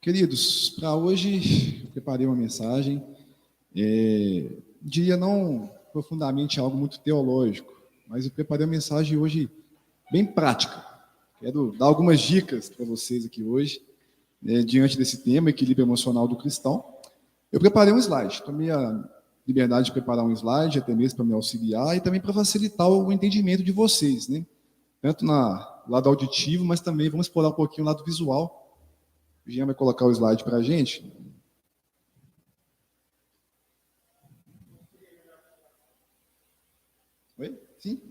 Queridos, para hoje eu preparei uma mensagem, diria não profundamente algo muito teológico, mas eu preparei uma mensagem hoje bem prática. Quero dar algumas dicas para vocês aqui hoje, diante desse tema, equilíbrio emocional do cristão. Eu preparei um slide, tomei a liberdade de preparar um slide, até mesmo para me auxiliar e também para facilitar o entendimento de vocês, né? Tanto no lado auditivo, mas também vamos explorar um pouquinho o lado visual. O Jean vai colocar o slide para a gente. Oi? Sim?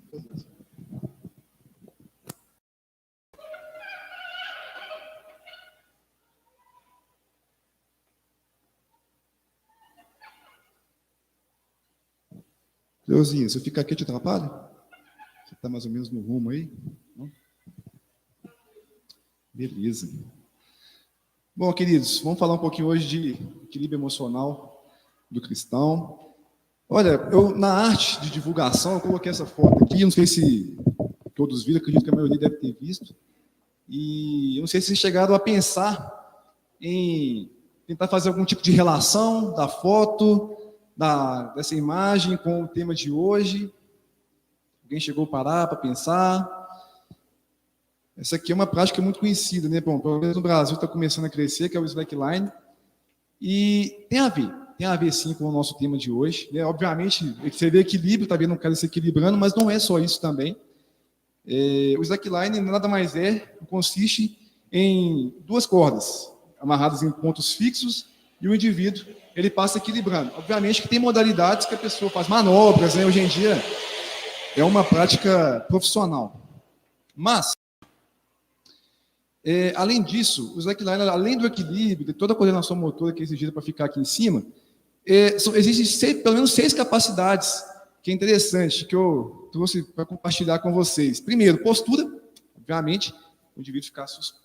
Leuzinho, se eu ficar aqui, te atrapalha? Você está mais ou menos no rumo aí? Não? Beleza. Bom, queridos, vamos falar um pouquinho hoje de equilíbrio emocional do cristão. Olha, eu na arte de divulgação, eu coloquei essa foto aqui, não sei se todos viram, acredito que a maioria deve ter visto. E eu não sei se vocês chegaram a pensar em tentar fazer algum tipo de relação da foto, dessa imagem com o tema de hoje. Alguém chegou a parar para pensar? Essa aqui é uma prática muito conhecida, né? Bom, pelo menos no Brasil está começando a crescer, que é o slackline. E tem a ver sim com o nosso tema de hoje, né? Obviamente, você vê equilíbrio, tá vendo um cara se equilibrando, mas não é só isso também. O slackline nada mais consiste em duas cordas amarradas em pontos fixos e o indivíduo ele passa equilibrando. Obviamente que tem modalidades que a pessoa faz manobras, né? Hoje em dia é uma prática profissional. Mas além disso, o slackline, além do equilíbrio, de toda a coordenação motora que é exigida para ficar aqui em cima, existem pelo menos 6 capacidades que é interessante, que eu trouxe para compartilhar com vocês. Primeiro, postura. Obviamente, o indivíduo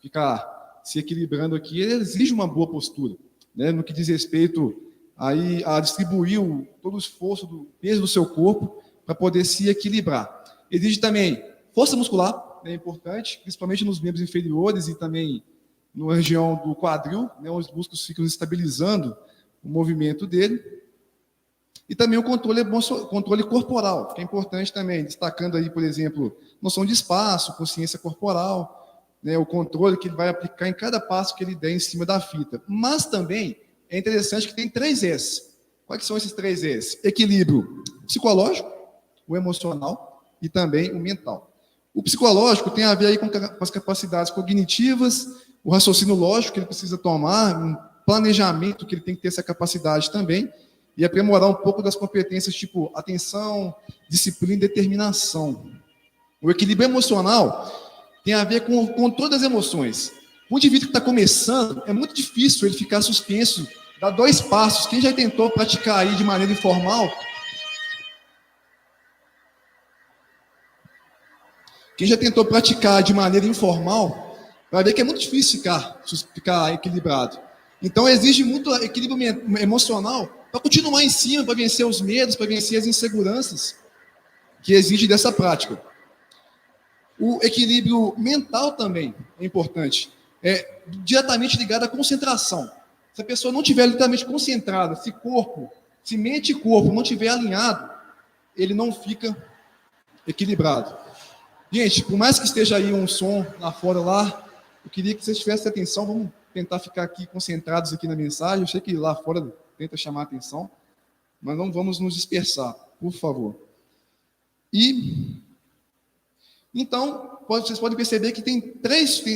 ficar se equilibrando aqui, ele exige uma boa postura, né? No que diz respeito aí a distribuir todo o esforço do peso do seu corpo para poder se equilibrar. Exige também força muscular, é importante, principalmente nos membros inferiores e também na região do quadril, né, onde os músculos ficam estabilizando o movimento dele. E também o controle corporal, que é importante também, destacando aí, por exemplo, noção de espaço, consciência corporal, né, o controle que ele vai aplicar em cada passo que ele der em cima da fita. Mas também é interessante que tem 3 S. Quais são esses 3 S? Equilíbrio psicológico, o emocional e também o mental. O psicológico tem a ver aí com as capacidades cognitivas, o raciocínio lógico que ele precisa tomar, um planejamento que ele tem que ter essa capacidade também, e aprimorar um pouco das competências tipo atenção, disciplina e determinação. O equilíbrio emocional tem a ver com todas as emoções. O indivíduo que está começando, é muito difícil ele ficar suspenso, dar 2 passos. Quem já tentou praticar aí de maneira informal, vai ver que é muito difícil ficar equilibrado. Então, exige muito equilíbrio emocional para continuar em cima, para vencer os medos, para vencer as inseguranças que exige dessa prática. O equilíbrio mental também é importante. É diretamente ligado à concentração. Se a pessoa não estiver literalmente concentrada, se mente e corpo não estiver alinhado, ele não fica equilibrado. Gente, por mais que esteja aí um som lá fora, eu queria que vocês tivessem atenção. Vamos tentar ficar aqui concentrados aqui na mensagem. Eu sei que lá fora tenta chamar a atenção, mas não vamos nos dispersar, por favor. Então, vocês podem perceber que tem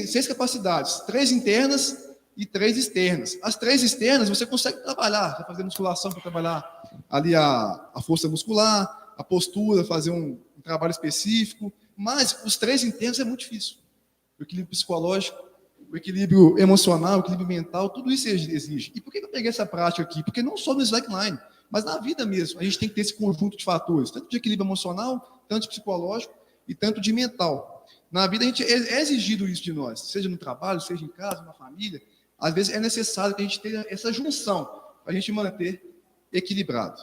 6 capacidades, 3 internas e 3 externas. As 3 externas você consegue trabalhar, vai fazer musculação para trabalhar ali a força muscular, a postura, fazer um trabalho específico. Mas os 3 internos é muito difícil. O equilíbrio psicológico, o equilíbrio emocional, o equilíbrio mental, tudo isso exige. E por que eu peguei essa prática aqui? Porque não só no slackline, mas na vida mesmo, a gente tem que ter esse conjunto de fatores, tanto de equilíbrio emocional, tanto de psicológico e tanto de mental. Na vida, a gente é exigido isso de nós, seja no trabalho, seja em casa, na família. Às vezes é necessário que a gente tenha essa junção para a gente manter equilibrado.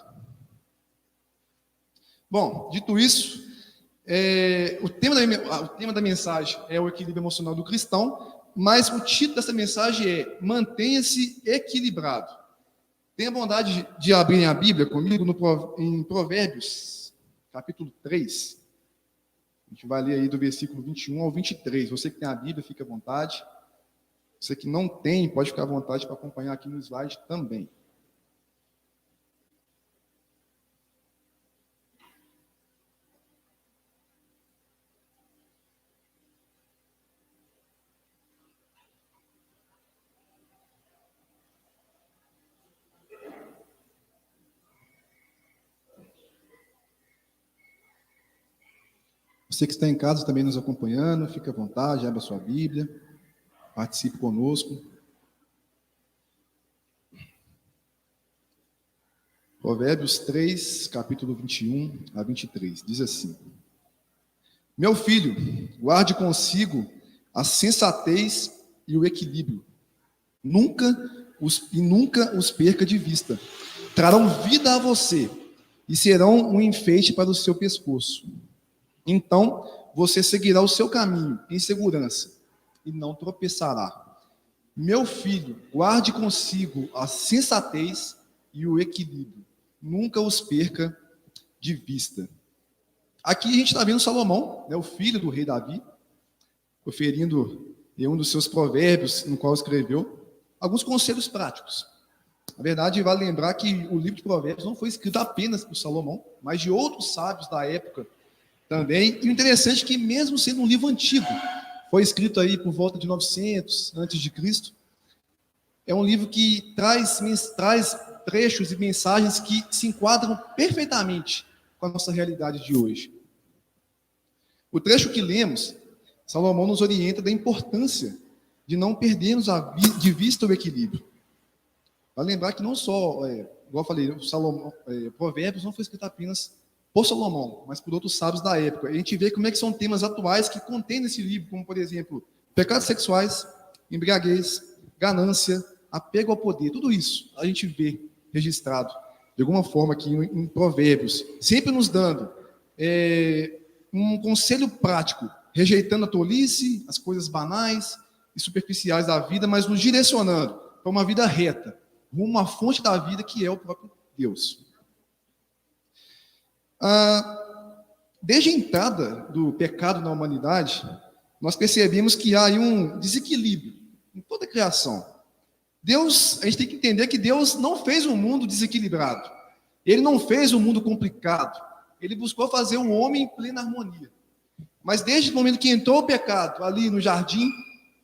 Bom, dito isso, o tema da mensagem é o equilíbrio emocional do cristão. mas o título dessa mensagem é Mantenha-se equilibrado. Tenha bondade de abrir a Bíblia comigo em Provérbios, capítulo 3. A gente vai ler aí do versículo 21 ao 23. Você que tem a Bíblia, fique à vontade. Você que não tem, pode ficar à vontade para acompanhar aqui no slide também. Você que está em casa também nos acompanhando, fique à vontade, abra sua Bíblia, participe conosco. Provérbios 3, capítulo 21 a 23, diz assim: Meu filho, guarde consigo a sensatez e o equilíbrio. Nunca os perca de vista. Trarão vida a você e serão um enfeite para o seu pescoço. Então, você seguirá o seu caminho em segurança e não tropeçará. Meu filho, guarde consigo a sensatez e o equilíbrio. Nunca os perca de vista. Aqui a gente está vendo Salomão, né, o filho do rei Davi, proferindo em um dos seus provérbios, no qual escreveu alguns conselhos práticos. Na verdade, vale lembrar que o livro de Provérbios não foi escrito apenas por Salomão, mas de outros sábios da época também. E o interessante é que, mesmo sendo um livro antigo, foi escrito aí por volta de 900 antes de Cristo, é um livro que traz trechos e mensagens que se enquadram perfeitamente com a nossa realidade de hoje. O trecho que lemos, Salomão nos orienta da importância de não perdermos de vista o equilíbrio. Vale lembrar que não só, igual eu falei, Provérbios não foi escrito apenas por Salomão, mas por outros sábios da época. A gente vê como é que são temas atuais que contém nesse livro, como, por exemplo, pecados sexuais, embriaguez, ganância, apego ao poder, tudo isso a gente vê registrado, de alguma forma, aqui em Provérbios, sempre nos dando um conselho prático, rejeitando a tolice, as coisas banais e superficiais da vida, mas nos direcionando para uma vida reta, rumo à fonte da vida, que é o próprio Deus. Desde a entrada do pecado na humanidade, nós percebemos que há aí um desequilíbrio em toda a criação. Deus, a gente tem que entender que Deus não fez um mundo desequilibrado. Ele não fez um mundo complicado. Ele buscou fazer o homem em plena harmonia. Mas desde o momento que entrou o pecado ali no jardim,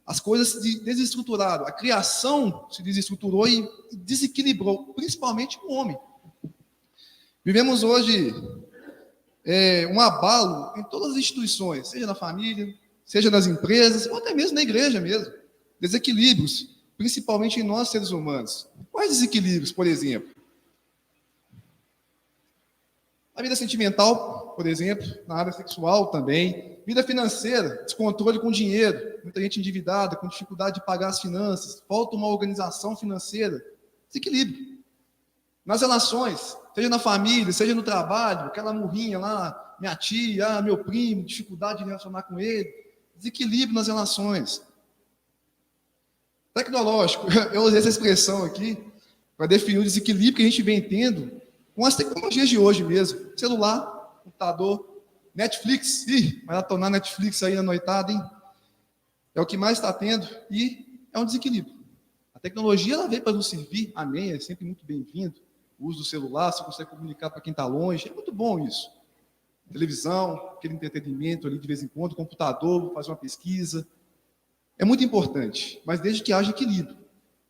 as coisas se desestruturaram. A criação se desestruturou e desequilibrou, principalmente o homem. Vivemos hoje um abalo em todas as instituições, seja na família, seja nas empresas, ou até mesmo na igreja mesmo. Desequilíbrios, principalmente em nós, seres humanos. Quais desequilíbrios, por exemplo? A vida sentimental, por exemplo, na área sexual também. Vida financeira, descontrole com dinheiro. Muita gente endividada, com dificuldade de pagar as finanças. Falta uma organização financeira. Desequilíbrio. Nas relações, seja na família, seja no trabalho, aquela murrinha lá, minha tia, meu primo, dificuldade de relacionar com ele. Desequilíbrio nas relações. Tecnológico, eu usei essa expressão aqui para definir o desequilíbrio que a gente vem tendo com as tecnologias de hoje mesmo. Celular, computador, Netflix. Vai maratonar Netflix aí na noitada, hein? É o que mais está tendo e é um desequilíbrio. A tecnologia ela veio para nos servir, amém, é sempre muito bem-vindo. O uso do celular, você consegue comunicar para quem está longe, é muito bom isso. Televisão, aquele entretenimento ali de vez em quando, computador, fazer uma pesquisa. É muito importante, mas desde que haja equilíbrio.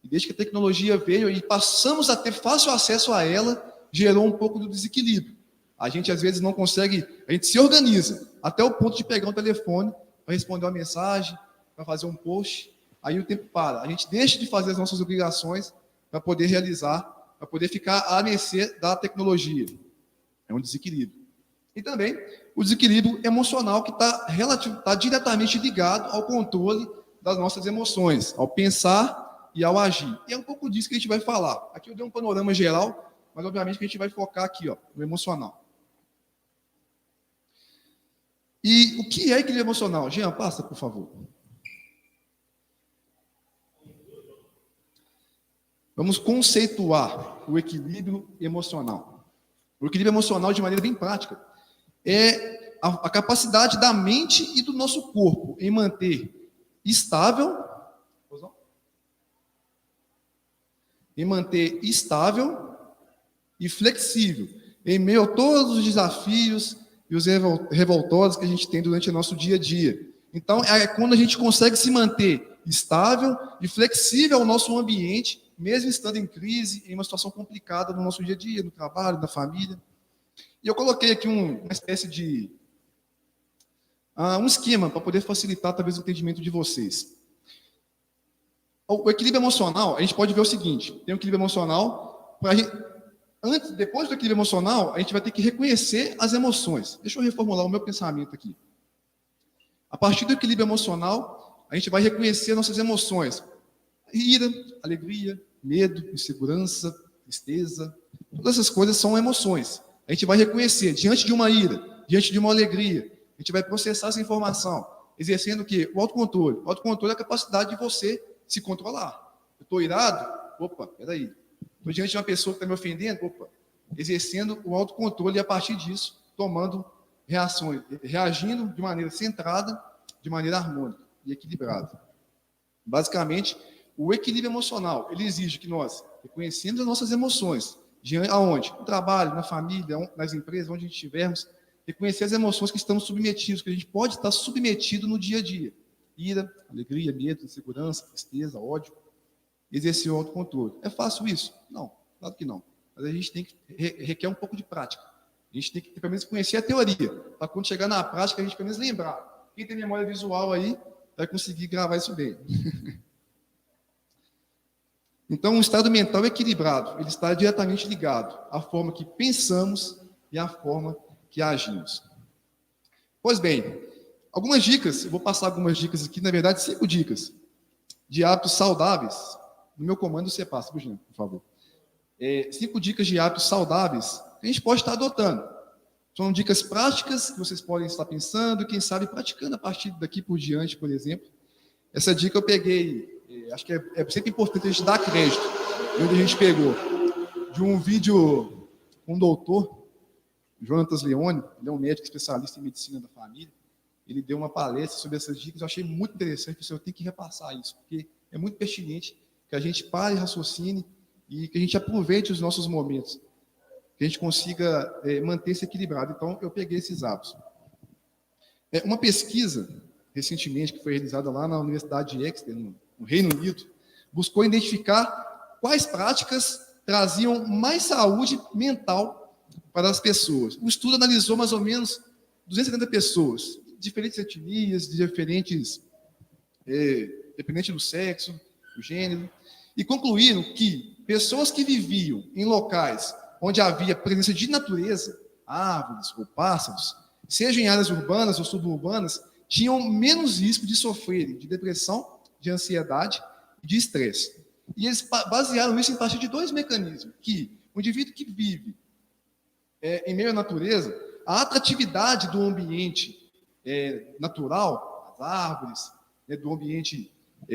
E desde que a tecnologia veio e passamos a ter fácil acesso a ela, gerou um pouco do desequilíbrio. A gente, às vezes, não consegue, a gente se organiza, até o ponto de pegar um telefone para responder uma mensagem, para fazer um post, aí o tempo para. A gente deixa de fazer as nossas obrigações para poder realizar, para poder ficar à mercê da tecnologia. É um desequilíbrio. E também o desequilíbrio emocional, que está diretamente ligado ao controle das nossas emoções, ao pensar e ao agir. E é um pouco disso que a gente vai falar. Aqui eu dei um panorama geral, mas obviamente que a gente vai focar aqui, no emocional. E o que é equilíbrio emocional? Jean, passa, por favor. vamos conceituar o equilíbrio emocional. O equilíbrio emocional, de maneira bem prática, é a capacidade da mente e do nosso corpo em manter estável, e flexível em meio a todos os desafios e os revoltosos que a gente tem durante o nosso dia a dia. Então, é quando a gente consegue se manter estável e flexível ao nosso ambiente, mesmo estando em crise, em uma situação complicada no nosso dia a dia, no trabalho, na família. E eu coloquei aqui uma espécie de um esquema para poder facilitar, talvez, o entendimento de vocês. O equilíbrio emocional, a gente pode ver o seguinte: tem o equilíbrio emocional, depois do equilíbrio emocional, a gente vai ter que reconhecer as emoções. Deixa eu reformular o meu pensamento aqui. A partir do equilíbrio emocional, a gente vai reconhecer nossas emoções: ira, alegria, medo, insegurança, tristeza. Todas essas coisas são emoções. A gente vai reconhecer diante de uma ira, diante de uma alegria. A gente vai processar essa informação, exercendo o quê? O autocontrole. O autocontrole é a capacidade de você se controlar. Eu estou irado? Opa, peraí. Estou diante de uma pessoa que está me ofendendo? Opa. Exercendo o autocontrole e, a partir disso, tomando reações, reagindo de maneira centrada, de maneira harmônica e equilibrada. Basicamente, o equilíbrio emocional, ele exige que nós reconhecemos as nossas emoções, aonde? No trabalho, na família, nas empresas, onde a gente estivermos, reconhecer as emoções que estamos submetidos, que a gente pode estar submetido no dia a dia. Ira, alegria, medo, insegurança, tristeza, ódio. Exercer o autocontrole. É fácil isso? Não, claro que não. Mas a gente tem que requer um pouco de prática. A gente tem que, pelo menos, conhecer a teoria, para quando chegar na prática, a gente, pelo menos, lembrar. Quem tem memória visual aí, vai conseguir gravar isso bem. Então, um estado mental equilibrado, ele está diretamente ligado à forma que pensamos e à forma que agimos. Pois bem, algumas dicas, eu vou passar algumas dicas aqui, na verdade, 5 dicas de hábitos saudáveis. No meu comando você passa, por favor. 5 dicas de hábitos saudáveis que a gente pode estar adotando. São dicas práticas que vocês podem estar pensando, quem sabe praticando a partir daqui por diante, por exemplo. Essa dica eu peguei, acho que é sempre importante a gente dar crédito, onde a gente pegou de um vídeo com um doutor, Jonatas Leone, ele é um médico especialista em medicina da família. Ele deu uma palestra sobre essas dicas, eu achei muito interessante, eu tenho que repassar isso, porque é muito pertinente que a gente pare, raciocine e que a gente aproveite os nossos momentos, que a gente consiga manter-se equilibrado. Então, eu peguei esses hábitos. Uma pesquisa, recentemente, que foi realizada lá na Universidade de Exeter, no Reino Unido, buscou identificar quais práticas traziam mais saúde mental para as pessoas. O estudo analisou mais ou menos 270 pessoas, diferentes etnias, dependente do sexo, do gênero, e concluíram que pessoas que viviam em locais onde havia presença de natureza, árvores ou pássaros, seja em áreas urbanas ou suburbanas, tinham menos risco de sofrerem de depressão, de ansiedade e de estresse. E eles basearam isso em partir de 2 mecanismos, que o indivíduo que vive em meio à natureza, a atratividade do ambiente natural, as árvores, do ambiente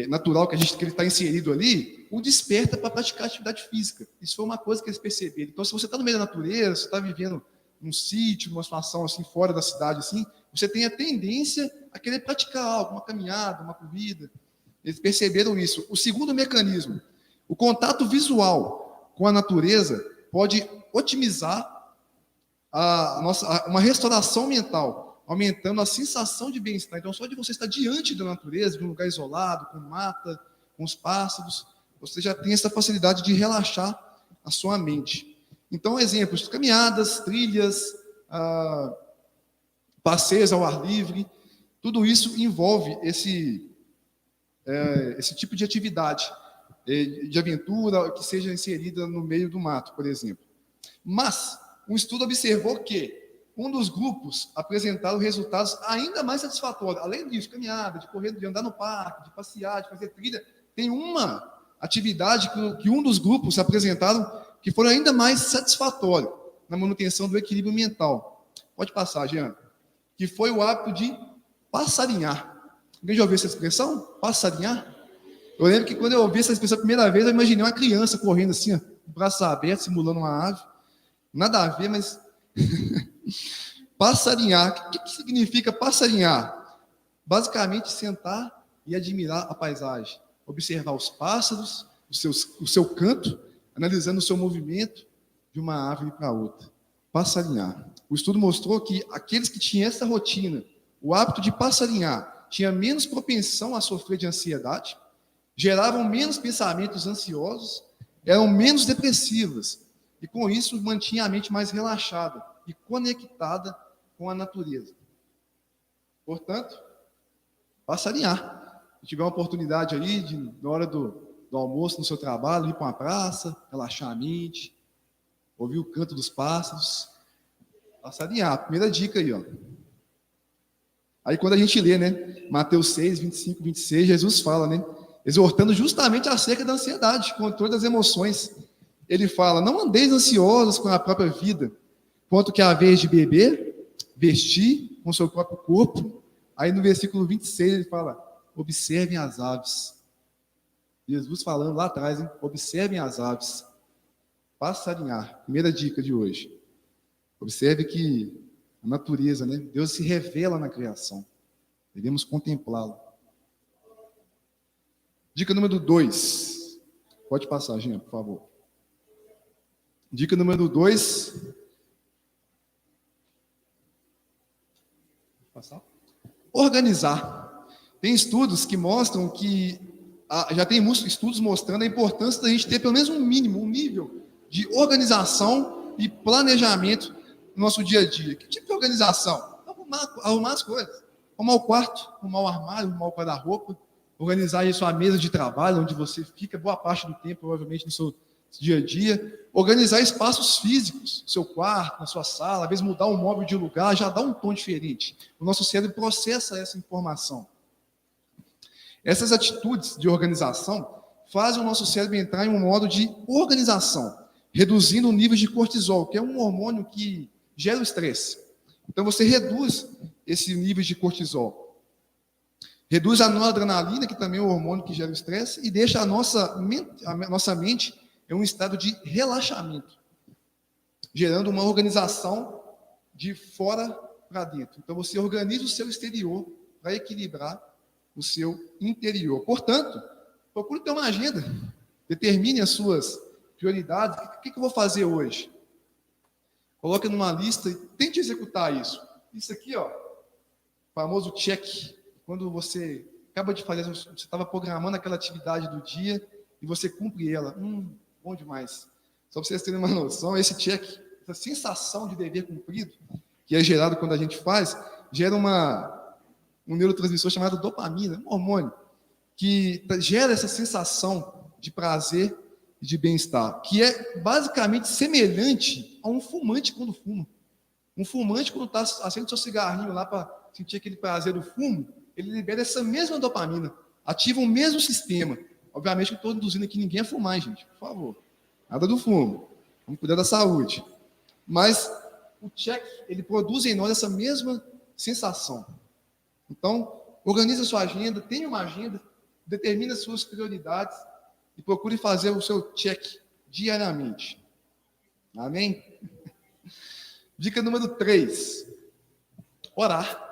natural que ele está inserido ali, o desperta para praticar atividade física. Isso foi uma coisa que eles perceberam. Então, se você está no meio da natureza, você está vivendo num sítio, numa situação assim, fora da cidade, assim, você tem a tendência a querer praticar algo, uma caminhada, uma corrida. Eles perceberam isso. O segundo mecanismo, o contato visual com a natureza pode otimizar uma restauração mental, aumentando a sensação de bem-estar. Então, só de você estar diante da natureza, de um lugar isolado, com mata, com os pássaros, você já tem essa facilidade de relaxar a sua mente. Então, exemplos: caminhadas, trilhas, passeios ao ar livre, tudo isso envolve esse tipo de atividade, de aventura, que seja inserida no meio do mato, por exemplo. Mas um estudo observou que um dos grupos apresentaram resultados ainda mais satisfatórios. Além disso, caminhada, de correr, de andar no parque, de passear, de fazer trilha, tem uma atividade que um dos grupos apresentaram que foi ainda mais satisfatório na manutenção do equilíbrio mental. Pode passar, Jean. Que foi o hábito de passarinhar. Alguém já ouviu essa expressão? Passarinhar? Eu lembro que quando eu ouvi essa expressão a primeira vez, eu imaginei uma criança correndo assim, ó, braços abertos, simulando uma ave. Nada a ver, mas passarinhar. O que significa passarinhar? Basicamente, sentar e admirar a paisagem. Observar os pássaros, o seu canto, analisando o seu movimento de uma árvore para outra. Passarinhar. O estudo mostrou que aqueles que tinham essa rotina, o hábito de passarinhar, tinham menos propensão a sofrer de ansiedade, geravam menos pensamentos ansiosos, eram menos depressivas, e com isso mantinha a mente mais relaxada e conectada com a natureza. Portanto, passarinhar. Se tiver uma oportunidade aí, na hora do almoço, no seu trabalho, ir para uma praça, relaxar a mente, ouvir o canto dos pássaros, passarinhar. Primeira dica aí, ó. Aí quando a gente lê, né, Mateus 6, 25, 26, Jesus fala, né, exortando justamente acerca da ansiedade, controle das emoções. Ele fala, não andeis ansiosos com a própria vida, quanto que é a vez de beber, vestir com o seu próprio corpo. Aí no versículo 26 ele fala, observem as aves. Jesus falando lá atrás, hein? Observem as aves. Passarinhar. Primeira dica de hoje. Observe que a natureza, né? Deus se revela na criação. Devemos contemplá-lo. Dica número 2. Pode passar, Gina, por favor. Dica número 2. Passar. Organizar. Tem estudos que mostram que já tem muitos estudos mostrando a importância da gente ter pelo menos um mínimo, um nível de organização e planejamento no nosso dia a dia. Que tipo de organização? Arrumar as coisas. Arrumar o quarto, arrumar o armário, arrumar o guarda-roupa, organizar aí sua mesa de trabalho, onde você fica boa parte do tempo, provavelmente, no seu dia a dia. Organizar espaços físicos, no seu quarto, na sua sala, às vezes mudar um móvel de lugar, já dá um tom diferente. O nosso cérebro processa essa informação. Essas atitudes de organização fazem o nosso cérebro entrar em um modo de organização, reduzindo o nível de cortisol, que é um hormônio que gera o estresse. Então, você reduz esse nível de cortisol. Reduz a noradrenalina, que também é um hormônio que gera o estresse, e deixa a nossa mente em um estado de relaxamento, gerando uma organização de fora para dentro. Então, você organiza o seu exterior para equilibrar o seu interior. Portanto, procure ter uma agenda. Determine as suas prioridades. O que eu vou fazer hoje? Coloque numa lista e tente executar isso. Isso aqui, ó, famoso check. Quando você acaba de fazer, você estava programando aquela atividade do dia e você cumpre ela. Bom demais. Só para vocês terem uma noção, esse check, essa sensação de dever cumprido, que é gerado quando a gente faz, gera um neurotransmissor chamado dopamina, um hormônio, que gera essa sensação de prazer e de bem-estar, que é basicamente semelhante a um fumante quando fuma. Um fumante, quando está acendendo seu cigarrinho lá para sentir aquele prazer do fumo, ele libera essa mesma dopamina, ativa o mesmo sistema. Obviamente que eu estou induzindo aqui ninguém a fumar, gente, por favor. Nada do fumo. Vamos cuidar da saúde. Mas o check, ele produz em nós essa mesma sensação. Então, organize a sua agenda, tenha uma agenda, determine as suas prioridades e procure fazer o seu check diariamente. Amém? Dica número 3. Orar.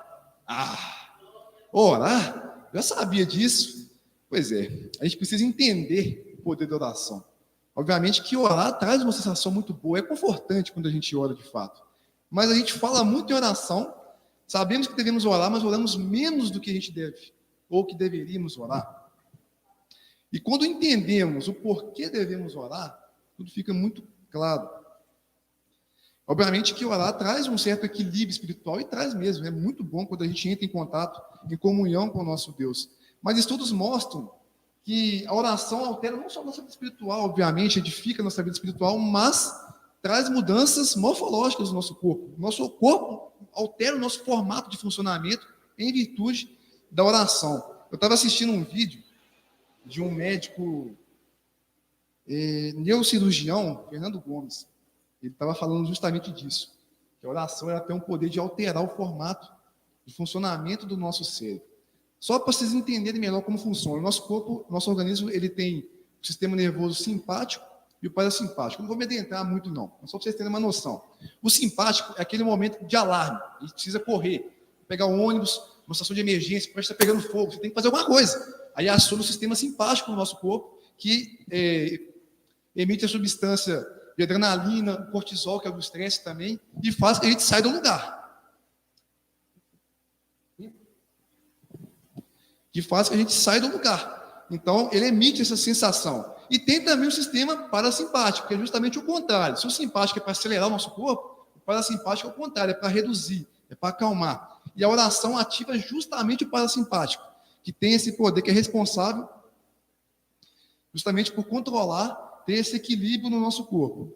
Orar? Já sabia disso? Pois é, a gente precisa entender o poder da oração. Obviamente que orar traz uma sensação muito boa, é confortante quando a gente ora de fato. Mas a gente fala muito em oração, sabemos que devemos orar, mas oramos menos do que a gente deve, ou que deveríamos orar. E quando entendemos o porquê devemos orar, tudo fica muito claro. Obviamente que orar traz um certo equilíbrio espiritual, e traz mesmo, é muito bom quando a gente entra em contato, em comunhão com o nosso Deus. Mas estudos mostram que a oração altera não só a nossa vida espiritual, obviamente, edifica a nossa vida espiritual, mas traz mudanças morfológicas no nosso corpo. Nosso corpo altera o nosso formato de funcionamento em virtude da oração. Eu estava assistindo um vídeo de um médico neurocirurgião, Fernando Gomes. Ele estava falando justamente disso, que a oração ela tem um poder de alterar o formato de funcionamento do nosso cérebro. Só para vocês entenderem melhor como funciona. O nosso corpo, nosso organismo, ele tem o sistema nervoso simpático e o parasimpático. Não vou me adentrar muito, não. Só para vocês terem uma noção. O simpático é aquele momento de alarme. A gente precisa correr, pegar o ônibus, uma situação de emergência, pode estar pegando fogo, você tem que fazer alguma coisa. Aí aciona o sistema simpático no nosso corpo, que emite a substância de adrenalina, o cortisol, que é o do estresse também, e faz que a gente saia do lugar. Que faz que a gente saia do lugar. Então, ele emite essa sensação. E tem também o sistema parasimpático, que é justamente o contrário. Se o simpático é para acelerar o nosso corpo, o parasimpático é o contrário, é para reduzir, é para acalmar. E a oração ativa justamente o parasimpático, que tem esse poder, que é responsável justamente por controlar, ter esse equilíbrio no nosso corpo.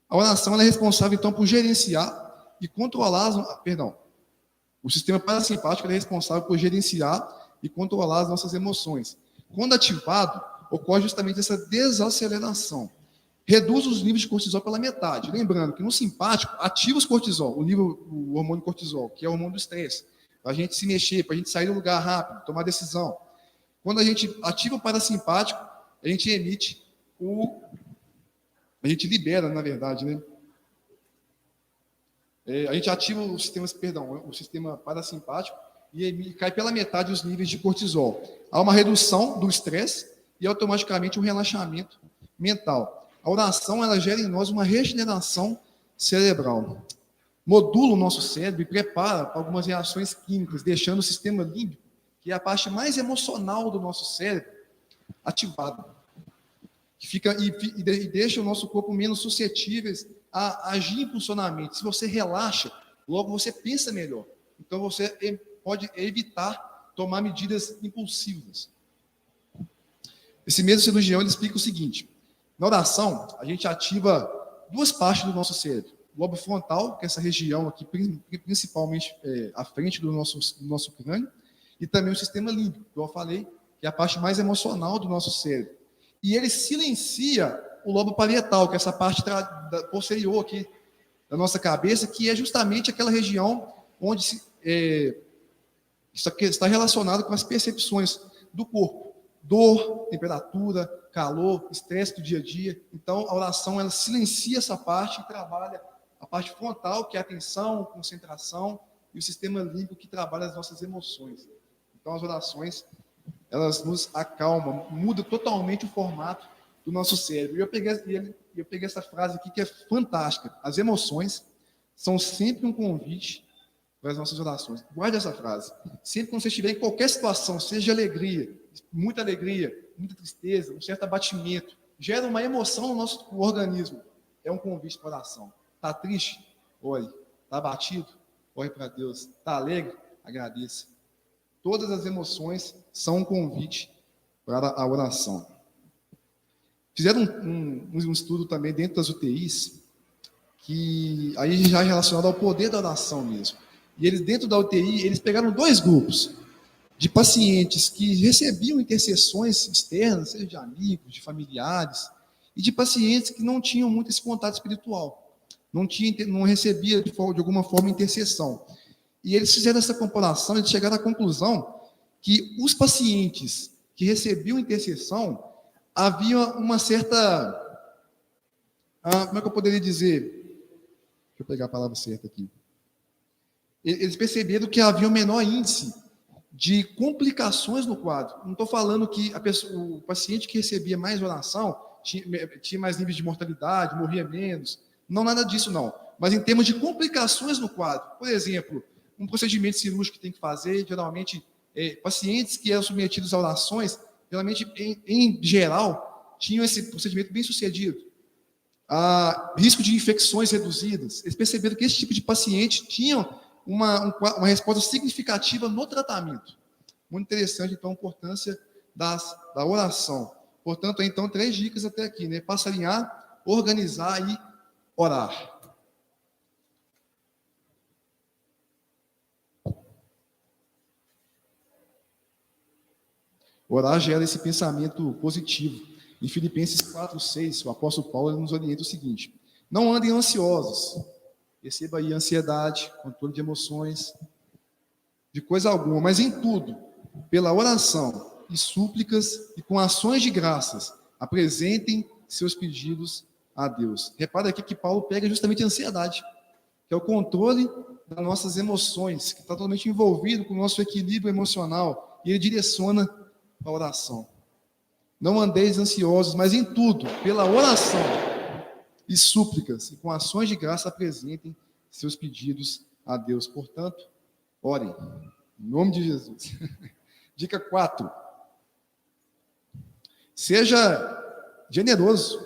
A oração ela é responsável, então, por gerenciar e controlar, o sistema parasimpático é responsável por gerenciar e controlar as nossas emoções. Quando ativado, ocorre justamente essa desaceleração. Reduz os níveis de cortisol pela metade. Lembrando que no simpático, ativa os cortisol, o hormônio cortisol, que é o hormônio do estresse, para a gente se mexer, para a gente sair do lugar rápido, tomar decisão. Quando a gente ativa o parasimpático, a gente emite a gente libera, na verdade, né? A gente ativa o sistema parasimpático e cai pela metade os níveis de cortisol. Há uma redução do estresse e automaticamente um relaxamento mental. A oração ela gera em nós uma regeneração cerebral. Modula o nosso cérebro e prepara para algumas reações químicas, deixando o sistema límbico, que é a parte mais emocional do nosso cérebro, ativado. Que fica e deixa o nosso corpo menos suscetíveis a agir impulsionalmente. Se você relaxa, logo você pensa melhor. Então você pode evitar tomar medidas impulsivas. Esse mesmo cirurgião ele explica o seguinte: na oração, a gente ativa duas partes do nosso cérebro. O lobo frontal, que é essa região aqui, principalmente à frente do nosso crânio, e também o sistema límbico, que eu falei, que é a parte mais emocional do nosso cérebro. E ele silencia o lobo parietal, que é essa parte posterior aqui da nossa cabeça, que é justamente aquela região onde está relacionado com as percepções do corpo. Dor, temperatura, calor, estresse do dia a dia. Então, a oração ela silencia essa parte e trabalha a parte frontal, que é a atenção, concentração, e o sistema límbico, que trabalha as nossas emoções. Então, as orações, elas nos acalmam, muda totalmente o formato do nosso cérebro. E eu peguei essa frase aqui que é fantástica. As emoções são sempre um convite para as nossas orações. Guarde essa frase. Sempre que você estiver em qualquer situação, seja alegria, muita tristeza, um certo abatimento, gera uma emoção no nosso organismo. É um convite para a oração. Está triste? Ore. Está abatido? Ore para Deus. Está alegre? Agradeça. Todas as emoções são um convite para a oração. Fizeram um estudo também dentro das UTIs, que aí já é relacionado ao poder da oração mesmo. E eles, dentro da UTI, eles pegaram dois grupos de pacientes que recebiam intercessões externas, seja de amigos, de familiares, e de pacientes que não tinham muito esse contato espiritual, não recebia de alguma forma intercessão. E eles fizeram essa comparação, eles chegaram à conclusão que os pacientes que recebiam intercessão, havia uma certa... como é que eu poderia dizer? Deixa eu pegar a palavra certa aqui. Eles perceberam que havia um menor índice de complicações no quadro. Não estou falando que o paciente que recebia mais oração tinha mais níveis de mortalidade, morria menos. Não, nada disso, não. Mas em termos de complicações no quadro, por exemplo, um procedimento cirúrgico que tem que fazer, geralmente, pacientes que eram submetidos a orações, geralmente, em geral, tinham esse procedimento bem sucedido. Risco de infecções reduzidas. Eles perceberam que esse tipo de paciente tinham uma resposta significativa no tratamento. Muito interessante, então, a importância da oração. Portanto, então, 3 dicas até aqui, né? Passarinhar, organizar e orar. Orar gera esse pensamento positivo. Em Filipenses 4:6, o apóstolo Paulo nos orienta o seguinte: não andem ansiosos. Perceba aí ansiedade, controle de emoções, de coisa alguma, mas em tudo, pela oração e súplicas e com ações de graças, apresentem seus pedidos a Deus. Repara aqui que Paulo pega justamente a ansiedade, que é o controle das nossas emoções, que está totalmente envolvido com o nosso equilíbrio emocional, e ele direciona a oração. Não andeis ansiosos, mas em tudo, pela oração e súplicas, e com ações de graça apresentem seus pedidos a Deus. Portanto, orem, em nome de Jesus. Dica 4. Seja generoso.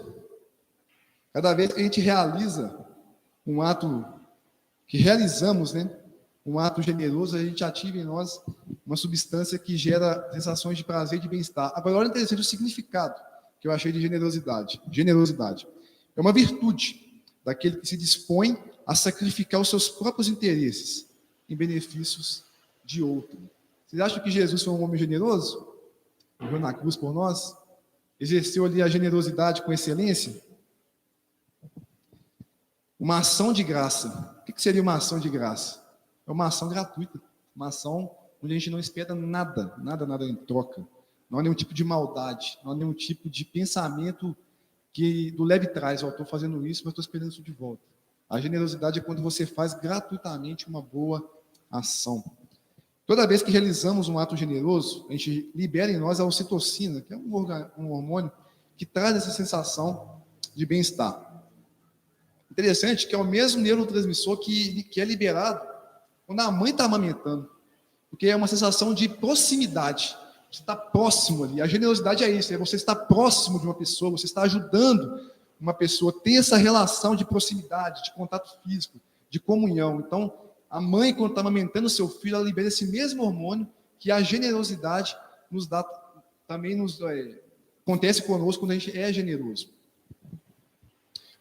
Cada vez que a gente realiza um ato, que realizamos, né, um ato generoso, a gente ativa em nós uma substância que gera sensações de prazer e de bem-estar. Agora, olha interessante o significado que eu achei de generosidade. Generosidade é uma virtude daquele que se dispõe a sacrificar os seus próprios interesses em benefícios de outro. Vocês acham que Jesus foi um homem generoso? Morreu na cruz por nós? Exerceu ali a generosidade com excelência? Uma ação de graça. O que seria uma ação de graça? É uma ação gratuita. Uma ação onde a gente não espera nada em troca. Não há nenhum tipo de maldade. Não há nenhum tipo de pensamento que do leve trás. Eu estou fazendo isso, mas estou esperando isso de volta. A generosidade é quando você faz gratuitamente uma boa ação. Toda vez que realizamos um ato generoso, a gente libera em nós a ocitocina, que é um hormônio que traz essa sensação de bem-estar. Interessante que é o mesmo neurotransmissor que é liberado quando a mãe está amamentando, porque é uma sensação de proximidade. Você está próximo ali. A generosidade é isso, é você estar próximo de uma pessoa, você está ajudando uma pessoa, ter essa relação de proximidade, de contato físico, de comunhão. Então, a mãe, quando está amamentando o seu filho, ela libera esse mesmo hormônio que a generosidade nos dá, também acontece conosco quando a gente é generoso.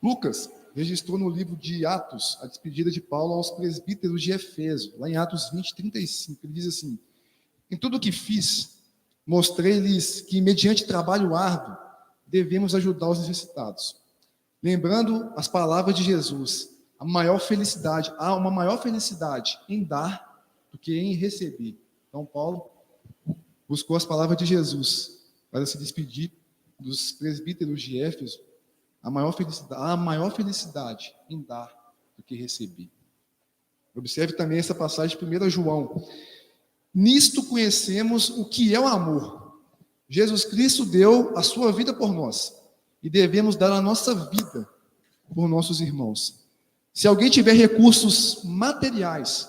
Lucas registrou no livro de Atos a despedida de Paulo aos presbíteros de Éfeso, lá em Atos 20, 35. Ele diz assim: em tudo o que fiz, mostrei-lhes que, mediante trabalho árduo, devemos ajudar os necessitados. Lembrando as palavras de Jesus, há uma maior felicidade em dar do que em receber. Então, Paulo buscou as palavras de Jesus para se despedir dos presbíteros de Éfeso. Há maior felicidade em dar do que receber. Observe também essa passagem de 1 João. Nisto conhecemos o que é o amor. Jesus Cristo deu a sua vida por nós e devemos dar a nossa vida por nossos irmãos. Se alguém tiver recursos materiais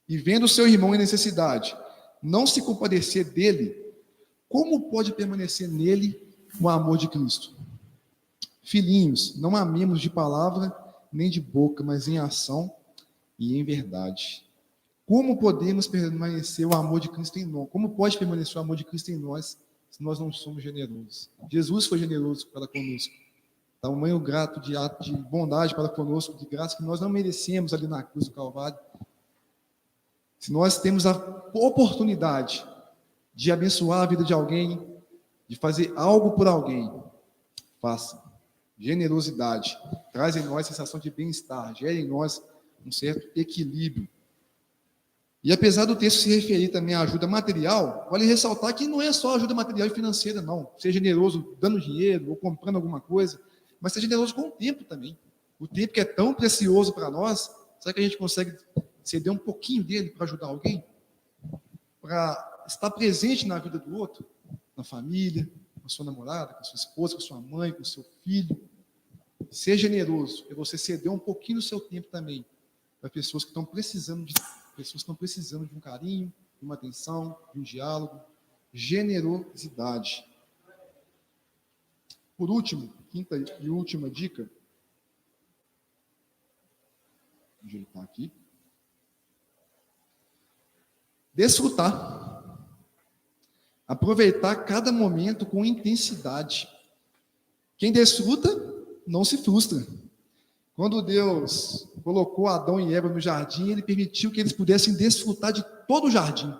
e vendo o seu irmão em necessidade, não se compadecer dele, como pode permanecer nele o amor de Cristo? Filhinhos, não amemos de palavra nem de boca, mas em ação e em verdade. Como podemos permanecer o amor de Cristo em nós? Como pode permanecer o amor de Cristo em nós se nós não somos generosos? Jesus foi generoso para conosco. Tamanho grato de ato de bondade para conosco, de graça que nós não merecemos ali na cruz do Calvário. Se nós temos a oportunidade de abençoar a vida de alguém, de fazer algo por alguém, faça. Generosidade traz em nós sensação de bem-estar, gera em nós um certo equilíbrio. E apesar do texto se referir também à ajuda material, vale ressaltar que não é só ajuda material e financeira, não. Ser generoso dando dinheiro ou comprando alguma coisa, mas ser generoso com o tempo também. O tempo que é tão precioso para nós, será que a gente consegue ceder um pouquinho dele para ajudar alguém? Para estar presente na vida do outro, na família, com a sua namorada, com a sua esposa, com a sua mãe, com o seu filho. Ser generoso é você ceder um pouquinho do seu tempo também para pessoas que estão precisando de um carinho, de uma atenção, de um diálogo. Generosidade. Por último, quinta e última dica. Vou ajeitar aqui. Desfrutar. Aproveitar cada momento com intensidade. Quem desfruta, não se frustra. Quando Deus colocou Adão e Eva no jardim, ele permitiu que eles pudessem desfrutar de todo o jardim,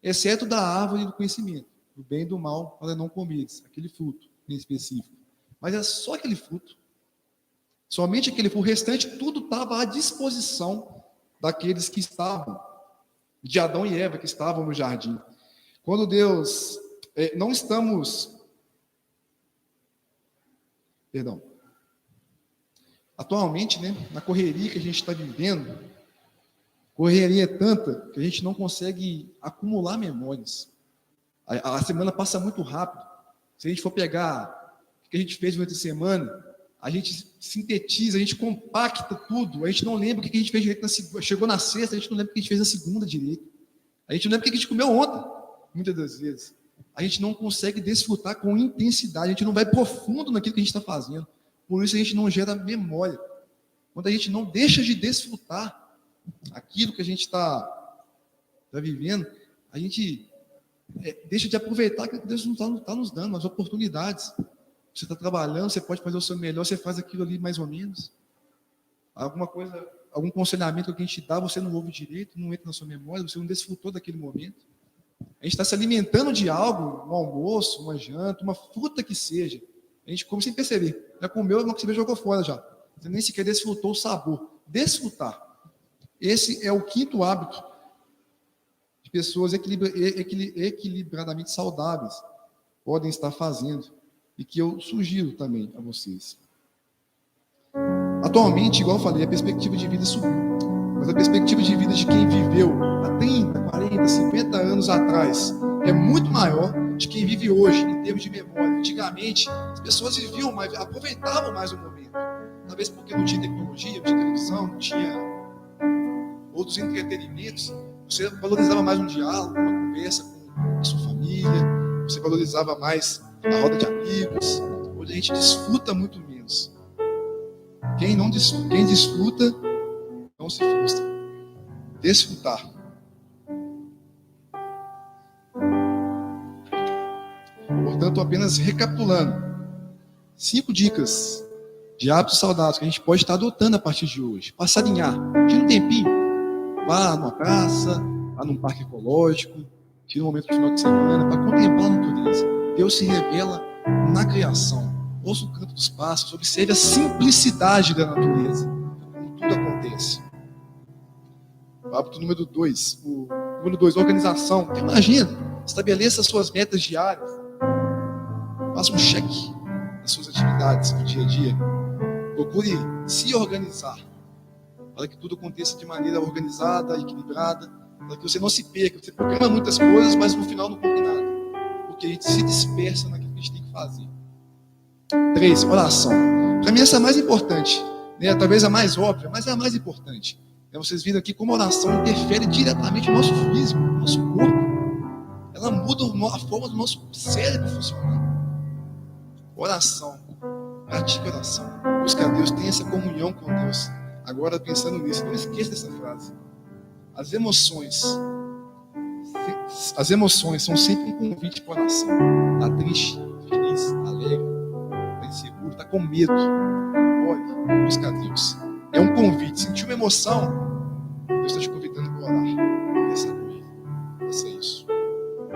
exceto da árvore do conhecimento, do bem e do mal, para não comer aquele fruto em específico. Mas é só aquele fruto. Somente aquele fruto. O restante, tudo estava à disposição daqueles que estavam de Adão e Eva que estavam no jardim. Quando Deus, não estamos, perdão, atualmente, né, na correria que a gente está vivendo, correria é tanta que a gente não consegue acumular memórias. A semana passa muito rápido. Se a gente for pegar o que a gente fez durante a semana, a gente sintetiza, a gente compacta tudo. A gente não lembra o que a gente fez direito na segunda. Chegou na sexta, a gente não lembra o que a gente fez na segunda direito. A gente não lembra o que a gente comeu ontem, muitas das vezes. A gente não consegue desfrutar com intensidade, a gente não vai profundo naquilo que a gente está fazendo. Por isso a gente não gera memória. Quando a gente não deixa de desfrutar aquilo que a gente está vivendo, a gente deixa de aproveitar aquilo que Deus não está nos dando, as oportunidades. Você está trabalhando, você pode fazer o seu melhor, você faz aquilo ali mais ou menos. Alguma coisa, algum aconselhamento que alguém te dá, você não ouve direito, não entra na sua memória, você não desfrutou daquele momento. A gente está se alimentando de algo, um almoço, uma janta, uma fruta que seja. A gente come sem perceber. Já comeu, não percebeu, jogou fora já. Você nem sequer desfrutou o sabor. Desfrutar. Esse é o quinto hábito de pessoas equilibradamente saudáveis podem estar fazendo e que eu sugiro também a vocês. Atualmente, igual eu falei, a perspectiva de vida subiu, mas a perspectiva de vida de quem viveu há 30, 40, 50 anos atrás é muito maior de quem vive hoje, em termos de memória. Antigamente, as pessoas viviam mais, aproveitavam mais o momento. Talvez porque não tinha tecnologia, não tinha televisão, não tinha outros entretenimentos. Você valorizava mais um diálogo, uma conversa com a sua família, você valorizava mais a roda de amigos. Hoje a gente desfruta muito menos. Quem desfruta, não se frustra. Desfrutar. Portanto, apenas recapitulando, 5 dicas de hábitos saudáveis que a gente pode estar adotando a partir de hoje. Passarinhar. Tira um tempinho. Vá numa praça, vá num parque ecológico, tira um momento no final de semana para contemplar a natureza. Deus se revela na criação. Ouça o canto dos pássaros, observe a simplicidade da natureza, como tudo acontece. O hábito número 2, organização. Tem uma agenda, estabeleça as suas metas diárias, faça um cheque das suas atividades do dia a dia, procure se organizar, para que tudo aconteça de maneira organizada, equilibrada, para que você não se perca. Você programa muitas coisas, mas no final não cumpre nada, porque a gente se dispersa naquilo que a gente tem que fazer. 3, oração. Para mim essa é a mais importante, né? Talvez a mais óbvia, mas é a mais importante. Vocês viram aqui como a oração interfere diretamente no nosso físico, no nosso corpo. Ela muda a forma do nosso cérebro funcionar. Oração. Pratique oração. Busque a Deus, tenha essa comunhão com Deus. Agora, pensando nisso, não esqueça dessa frase. As emoções são sempre um convite para a oração. Está triste, feliz, alegre, está inseguro, está com medo. Olhe, busca a Deus. É um convite. Sentiu uma emoção, Deus está te convidando para orar. Conversa com Ele. Faça isso.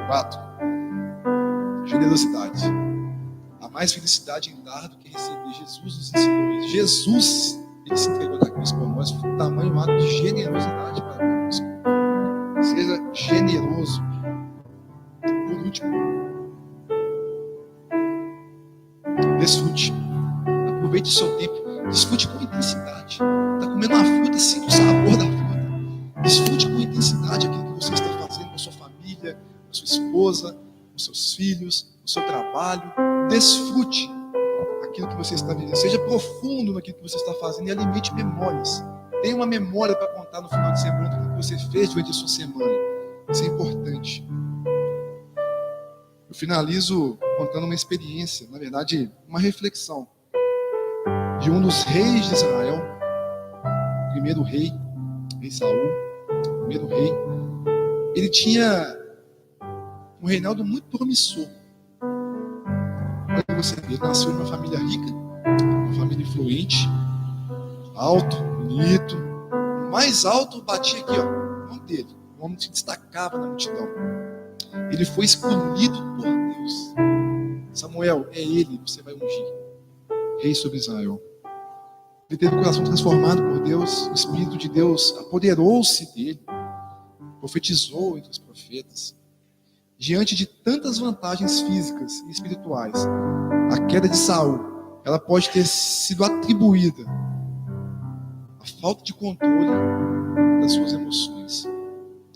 4. Generosidade. Há mais felicidade em dar do que receber. Jesus nos ensinou isso. Jesus, Ele se entregou na cruz por nós. Foi um tamanho ato de generosidade para nós. Seja generoso. Por último, desfrute. Aproveite o seu tempo. Desfrute com intensidade. Está comendo uma fruta, sinta o sabor da fruta. Desfrute com intensidade aquilo que você está fazendo com a sua família, com a sua esposa, com seus filhos, com o seu trabalho. Desfrute aquilo que você está vivendo. Seja profundo naquilo que você está fazendo e alimente memórias. Tenha uma memória para contar no final de semana do que você fez durante a sua semana. Isso é importante. Eu finalizo contando uma experiência, na verdade, uma reflexão de um dos reis de Israel, o primeiro rei Saul, o primeiro rei. Ele tinha um reinado muito promissor. Olha para você ver, ele nasceu numa família rica, uma família influente, alto, bonito. O mais alto batia aqui, ó, o nome dele. O homem se destacava na multidão. Ele foi escolhido por Deus. Samuel, é ele que você vai ungir, rei sobre Israel. Ele teve o coração transformado por Deus, o Espírito de Deus apoderou-se dele. profetizou entre os profetas. Diante de tantas vantagens físicas e espirituais, a queda de Saul, ela pode ter sido atribuída à falta de controle das suas emoções.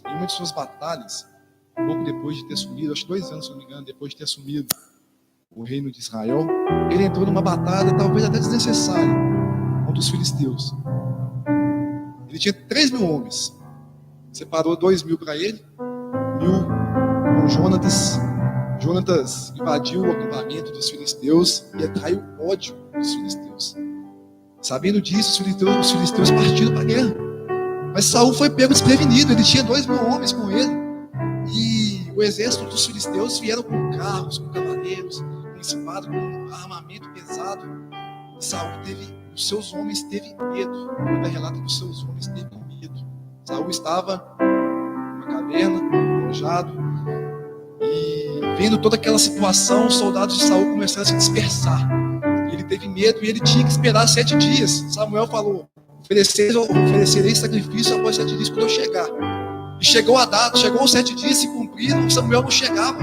Em uma de suas batalhas, pouco depois de ter assumido, acho que 2 anos, se não me engano, depois de ter assumido o reino de Israel, ele entrou numa batalha talvez até desnecessária contra os filisteus. Ele tinha 3.000 homens, separou 2.000 para ele, 1.000 com Jonatas. Jonatas invadiu o acampamento dos filisteus e atraiu ódio dos filisteus. Sabendo disso, os filisteus partiram para a guerra. Mas Saul foi pego desprevenido, ele tinha 2.000 homens com ele. E o exército dos filisteus vieram com carros, com cavaleiros, com espada, com armamento pesado. Saul os seus homens teve medo. A Bíblia relata que os seus homens teve medo. Saul estava numa caverna, alojado, e vendo toda aquela situação, os soldados de Saul começaram a se dispersar. Ele teve medo e ele tinha que esperar 7 dias. Samuel falou: oferecerei sacrifício após 7 dias quando eu chegar. E chegou a data, chegou os 7 dias, se cumpriram, Samuel não chegava.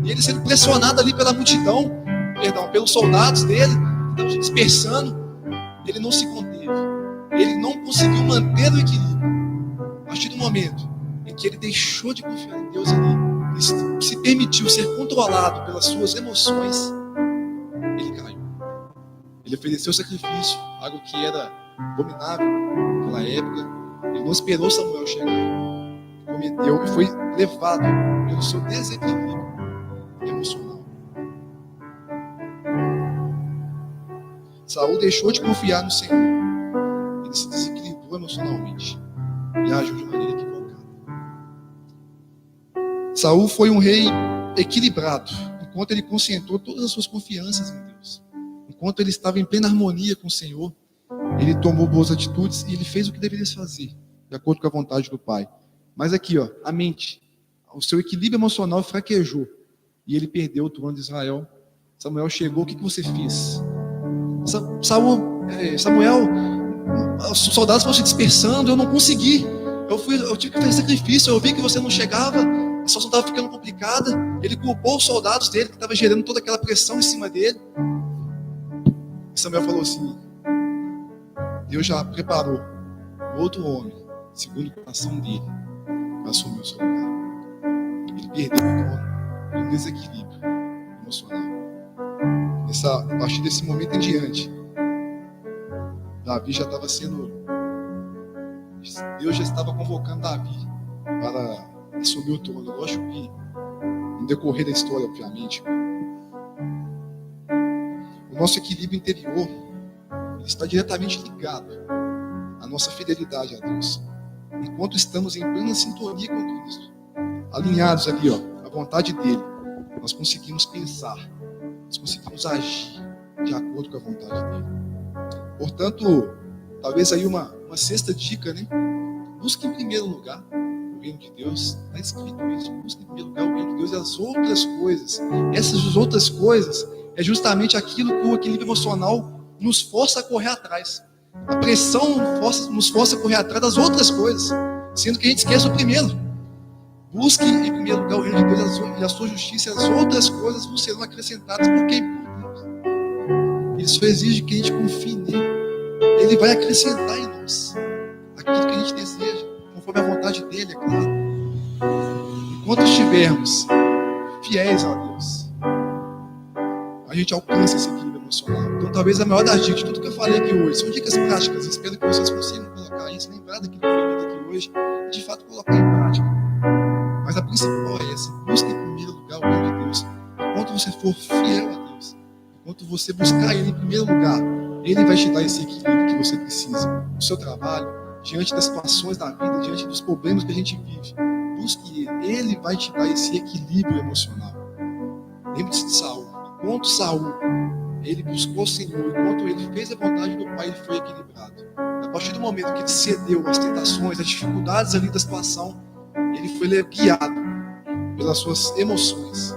E ele sendo pressionado ali pela multidão, pelos soldados dele, que estavam se dispersando, ele não se conteve. Ele não conseguiu manter o equilíbrio. A partir do momento em que ele deixou de confiar em Deus ali, ele se permitiu ser controlado pelas suas emoções, ele caiu. Ele ofereceu sacrifício, algo que era abominável naquela época. Ele não esperou Samuel chegar. Cometeu e foi levado pelo seu desequilíbrio emocional. Saul deixou de confiar no Senhor. Ele se desequilibrou emocionalmente e agiu de maneira equivocada. Saul foi um rei equilibrado, enquanto ele concentrou todas as suas confianças em Deus. Enquanto ele estava em plena harmonia com o Senhor, ele tomou boas atitudes e ele fez o que deveria fazer, de acordo com a vontade do Pai. Mas aqui, a mente, o seu equilíbrio emocional fraquejou e ele perdeu o trono de Israel. Samuel chegou: o que você fez? Samuel, os soldados foram se dispersando, eu não consegui. Eu tive que fazer sacrifício, eu vi que você não chegava, a situação estava ficando complicada. Ele culpou os soldados dele, que estavam gerando toda aquela pressão em cima dele. E Samuel falou assim: Deus já preparou outro homem, segundo o coração dele, para assumir o seu lugar. Ele perdeu o trono pelo desequilíbrio emocional. A partir desse momento em diante, Davi já estava Deus já estava convocando Davi para assumir o trono. Lógico que no decorrer da história, obviamente, o nosso equilíbrio interior ele está diretamente ligado à nossa fidelidade a Deus. Enquanto estamos em plena sintonia com Cristo, alinhados ali, à vontade dele, nós conseguimos pensar, nós conseguimos agir de acordo com a vontade dele. Portanto, talvez aí uma sexta dica, né? Busque em primeiro lugar o reino de Deus. Está escrito isso: busque em primeiro lugar o reino de Deus e as outras coisas. Essas outras coisas é justamente aquilo que o equilíbrio emocional nos força a correr atrás. A pressão nos força a correr atrás das outras coisas, sendo que a gente esquece o primeiro. Busque em primeiro lugar o reino de Deus e a sua justiça, e as outras coisas vão ser acrescentadas, porque é por Deus. Ele só exige que a gente confie nele. Ele vai acrescentar em nós aquilo que a gente deseja, conforme a vontade dele, é claro. Enquanto estivermos fiéis a Deus, a gente alcança esse equilíbrio emocional. Então, talvez a maior das dicas de tudo que eu falei aqui hoje são dicas práticas. Espero que vocês consigam colocar isso, lembrar daquilo que foi dito aqui hoje e de fato colocar em prática. Mas a principal é essa: busque em primeiro lugar o reino de Deus. Enquanto você for fiel a Deus, enquanto você buscar Ele em primeiro lugar, Ele vai te dar esse equilíbrio que você precisa no seu trabalho, diante das situações da vida, diante dos problemas que a gente vive. Busque Ele. Ele vai te dar esse equilíbrio emocional. Lembre-se de Saul. Enquanto Saul, ele buscou o Senhor, enquanto ele fez a vontade do Pai, ele foi equilibrado. A partir do momento que ele cedeu às tentações, às dificuldades ali da situação, ele foi guiado pelas suas emoções.